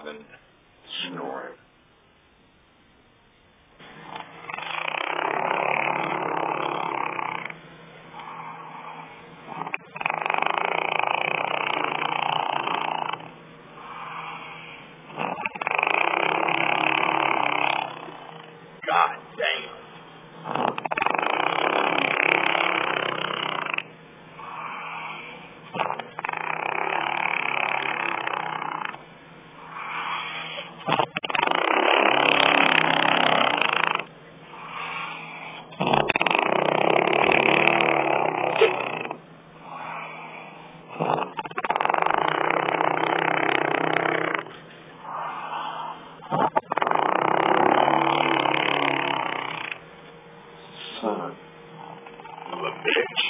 sobbing, snoring. God damn. Son of a bitch.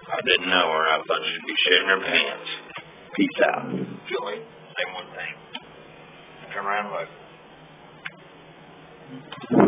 I didn't know her. I thought she'd be shitting her pants. Peace out. Joey, say one thing. Turn around and look.